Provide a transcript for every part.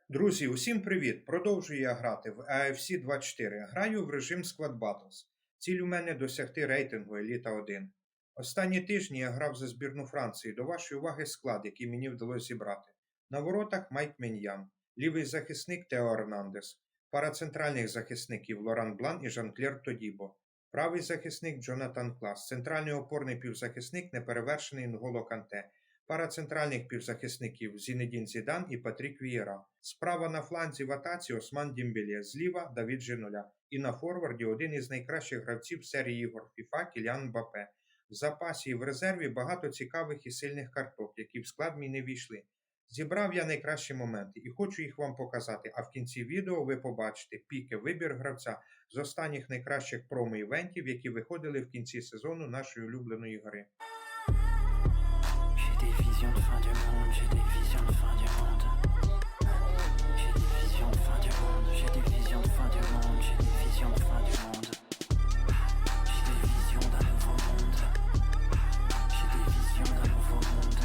Друзі, усім привіт! Продовжую я грати в AFC 24. Граю в режим Squad Battles. Ціль у мене досягти рейтингу Еліта 1. Останні тижні я грав за збірну Франції. До вашої уваги склад, який мені вдалося зібрати. На воротах Майк Меньян, лівий захисник Тео Ернандес, пара центральних захисників Лоран Блан і Жан-Клер Тодібо, правий захисник Джонатан Клас, центральний опорний півзахисник неперевершений Нголо Канте, пара центральних півзахисників Зінедін Зідан і Патрік Вієра. Справа на фланзі в атаці Осман Дімбелє, зліва Давід Жинуля. І на форварді один із найкращих гравців серії ігор FIFA Кіліан Мбаппе. В запасі і в резерві багато цікавих і сильних карток, які в склад мій не війшли. Зібрав я найкращі моменти і хочу їх вам показати, а в кінці відео ви побачите піки вибір гравця з останніх найкращих промо-івентів, які виходили в кінці сезону нашої улюбленої гри. J'ai des visions de fin du monde, j'ai des visions de fin du monde. J'ai des visions de fin du monde, j'ai des visions de fin du monde, j'ai des visions de fin du monde. J'ai des visions d'un nouveau monde. J'ai des visions d'un nouveau monde.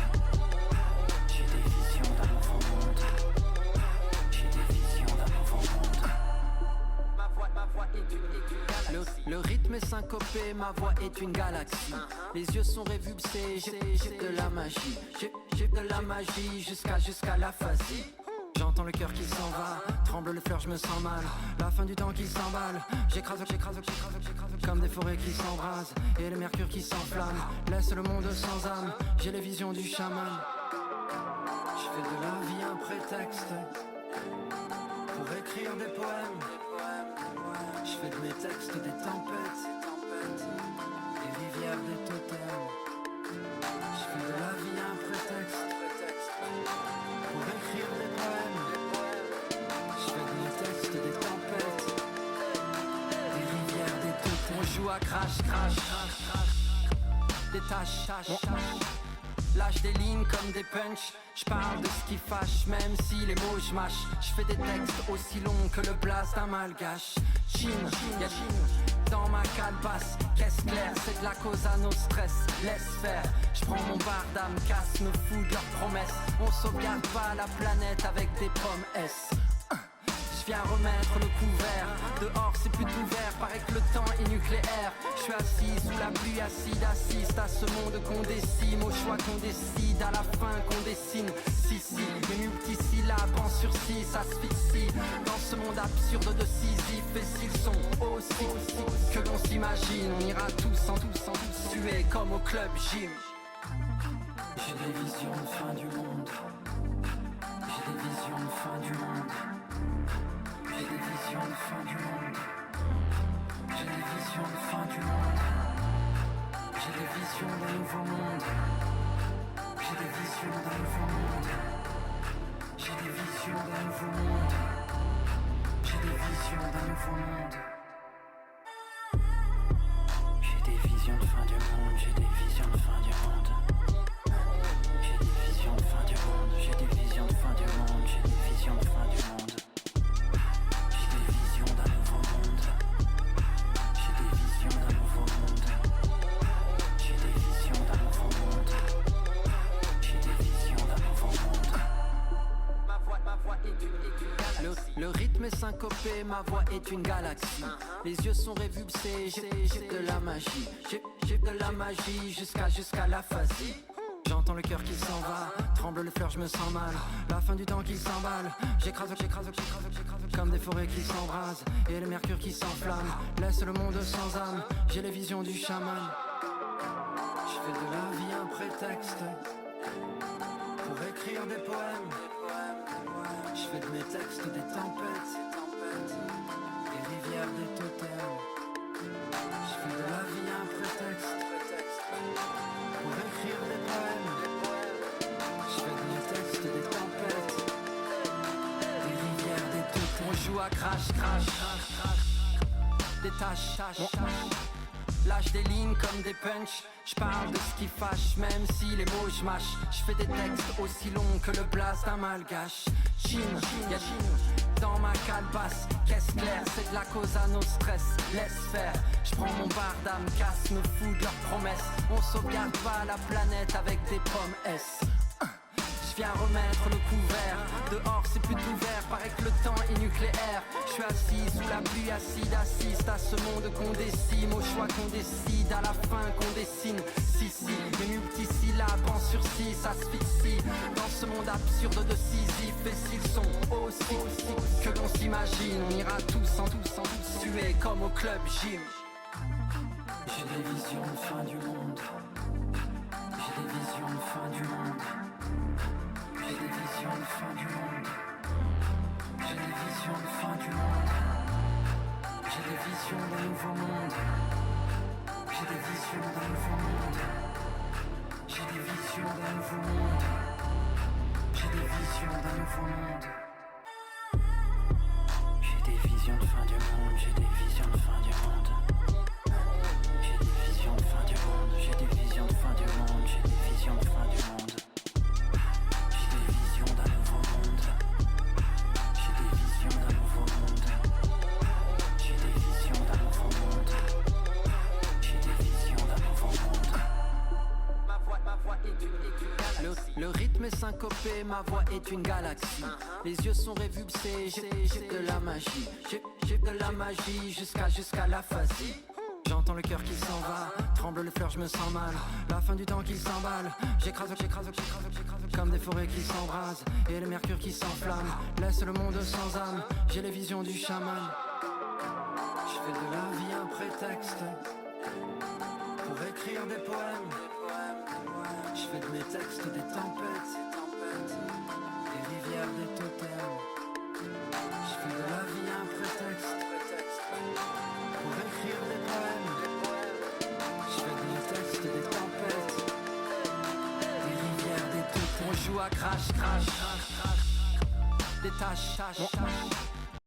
J'ai des visions d'un nouveau monde. J'ai des visions d'un nouveau monde. Ma voix est une galaxie. Le rythme est syncopé, ma voix est une galaxie. Les yeux sont révulsés, j'ai de la magie. J'ai de la magie jusqu'à l'aphasie. J'entends le cœur qui s'en va, tremble le fleur, je me sens mal. La fin du temps qui s'emballe, j'écrase comme des forêts qui s'embrasent et le mercure qui s'enflamme. Laisse le monde sans âme, j'ai les visions du chaman. Je fais de la vie un prétexte pour écrire des poèmes. Je fais de mes textes des tempêtes, des rivières, des totems. Je fais de la vie un prétexte pour écrire des poèmes. Je fais de mes textes des tempêtes, des rivières, des totems. On joue à crash, des tâches. Lâche des lignes comme des punchs. J'parle de ce qui fâche, même si les mots j'mâche. J'fais des textes aussi longs que le blast d'un malgache. Chine, y'a Chine dans ma calebasse. Caisse claire, c'est de la cause à nos stress. Laisse faire, j'prends mon bar d'âme, casse nos fous de leurs promesses. On sauvegarde pas la planète avec des pommes S. Viens remettre le couvert. Dehors c'est plutôt vert, paraît que le temps est nucléaire. Je suis assis sous la pluie acide, assiste à ce monde qu'on décime, au choix qu'on décide, à la fin qu'on dessine. Si, mes multisyllabes en sursis s'asphyxient dans ce monde absurde de Sisyphe. Et s'ils sont aussi que l'on s'imagine, on ira tous en tuer comme au club gym. J'ai des visions de fin du monde. J'ai des visions de fin du monde. J'ai des visions de fin du monde. J'ai des visions de fin du monde. J'ai des visions d'un nouveau monde. J'ai des visions d'un nouveau monde. J'ai des visions d'un nouveau monde. J'ai des visions d'un nouveau monde. J'ai des visions de fin du monde. J'ai des visions de fin du monde. J'ai des visions de fin du monde. J'ai des visions de fin du monde. J'ai des visions de fin du monde. J'ai des visions d'un nouveau monde. J'ai des visions d'un nouveau monde. J'ai des visions d'un nouveau monde. J'ai des visions d'un nouveau monde. Ma voix est une galaxie. Le rythme est syncopé, ma voix est une galaxie. Les yeux sont révulsés, j'ai de la magie. J'ai de la magie jusqu'à l'aphasie. J'entends le cœur qui s'en va, tremble le fleur, je me sens mal. La fin du temps qui s'emballe, j'écrase comme des forêts qui s'embrasent et le mercure qui s'enflamme. Laisse le monde sans âme, j'ai les visions du chaman. Je fais de la vie un prétexte pour écrire des poèmes. Je fais de mes textes des tempêtes, des rivières, des totems. Je fais de la vie un prétexte pour écrire des poèmes. Je fais de mes textes des tempêtes, des rivières, des totems. On joue à crash, des tâches. Lâche des lignes comme des punchs. J'parle de ce qui fâche, même si les mots j'mâche. J'fais des textes aussi longs que le blast d'un malgache. Chine, y'a Chine dans ma calebasse. Caisse claire, c'est de la cause à nos stress. Laisse faire, j'prends mon bar d'âme, casse nos fous de leurs promesses. On sauvegarde pas la planète avec des pommes S. viens remettre le couvert. Dehors c'est plutôt vert, paraît que le temps est nucléaire. Je suis assis sous la pluie acide, assiste à ce monde qu'on décime, au choix qu'on décide, à la fin qu'on dessine. Si, mes multisyllabes en sursis s'asphyxient dans ce monde absurde de Sisyphe. Et s'ils sont aussi que l'on s'imagine, on ira tous en tuer comme au club gym. J'ai des visions de fin du monde. J'ai des visions de fin du monde. J'ai des visions de fin du monde. J'ai des visions de fin du monde. J'ai des visions d'un nouveau monde. J'ai des visions d'un nouveau monde. J'ai des visions d'un nouveau monde. J'ai des visions d'un nouveau monde. J'ai des visions de fin du monde. J'ai des visions de fin du monde. J'ai des visions de fin du monde. J'ai des visions de fin du monde. J'ai des visions de fin du monde. J'ai des visions d'un nouveau monde. J'ai des visions d'un nouveau monde. J'ai des visions d'un nouveau monde. J'ai des visions d'un nouveau monde. Ma voix est une galaxie. Le rythme est syncopé, ma voix est une galaxie. Les yeux sont révulsés, j'ai de la magie. J'ai de la magie jusqu'à l'aphasie. J'entends le cœur qui s'en va, tremble le fleur, je me sens mal. La fin du temps qui s'emballe, j'écrase comme des forêts qui s'embrasent et le mercure qui s'enflamme. Laisse le monde sans âme, j'ai les visions du chaman. Je fais de la vie un prétexte pour écrire des poèmes. Je fais de mes textes des tempêtes, des rivières, des totems. Je fais de la vie un prétexte pour écrire des poèmes. Je fais de mes textes des tempêtes, des rivières, des totems. On joue à crash, des tâches.